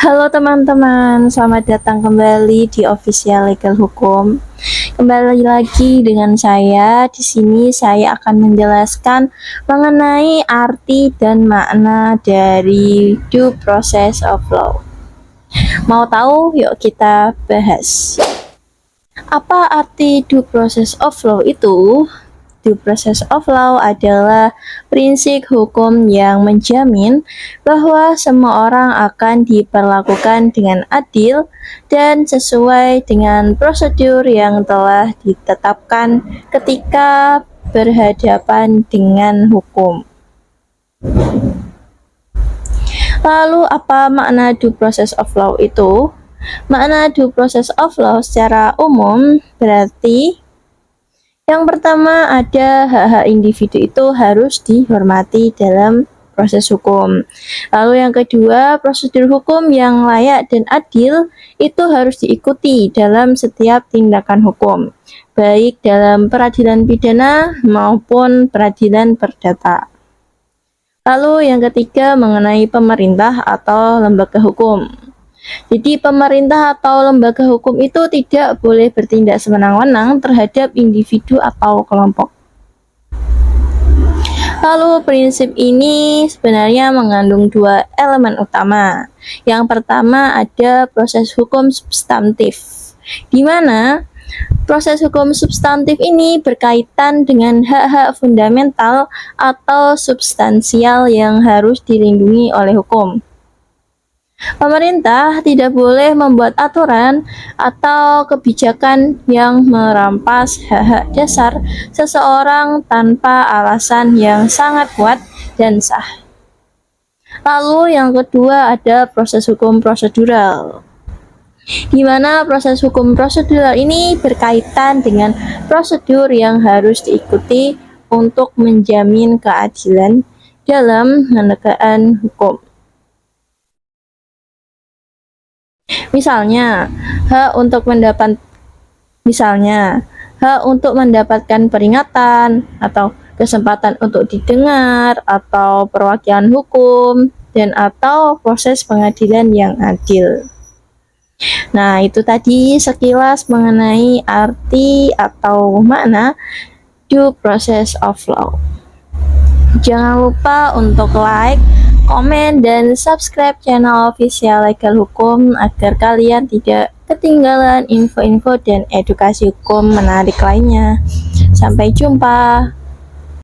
Halo teman-teman, selamat datang kembali di Official Legal Hukum. Kembali lagi dengan saya. Di sini saya akan menjelaskan mengenai arti dan makna dari due process of law. Mau tahu? Yuk kita bahas. Apa arti due process of law itu? Due process of law adalah prinsip hukum yang menjamin bahwa semua orang akan diperlakukan dengan adil dan sesuai dengan prosedur yang telah ditetapkan ketika berhadapan dengan hukum. Lalu apa makna due process of law itu? Makna due process of law secara umum berarti yang pertama, ada hak-hak individu itu harus dihormati dalam proses hukum. Lalu yang kedua, prosedur hukum yang layak dan adil itu harus diikuti dalam setiap tindakan hukum, baik dalam peradilan pidana maupun peradilan perdata. Lalu yang ketiga, mengenai pemerintah atau lembaga hukum. Jadi pemerintah atau lembaga hukum itu tidak boleh bertindak semena-mena terhadap individu atau kelompok. Lalu prinsip ini sebenarnya mengandung dua elemen utama. Yang pertama ada proses hukum substantif, di mana proses hukum substantif ini berkaitan dengan hak-hak fundamental atau substansial yang harus dilindungi oleh hukum. Pemerintah tidak boleh membuat aturan atau kebijakan yang merampas hak-hak dasar seseorang tanpa alasan yang sangat kuat dan sah. Lalu yang kedua ada proses hukum prosedural, di mana proses hukum prosedural ini berkaitan dengan prosedur yang harus diikuti untuk menjamin keadilan dalam menegakkan hukum. Misalnya, hak untuk mendapatkan peringatan atau kesempatan untuk didengar atau perwakilan hukum dan atau proses pengadilan yang adil. Nah, itu tadi sekilas mengenai arti atau makna due process of law. Jangan lupa untuk like, komen, dan subscribe channel Official Legal Hukum agar kalian tidak ketinggalan info-info dan edukasi hukum menarik lainnya. Sampai jumpa.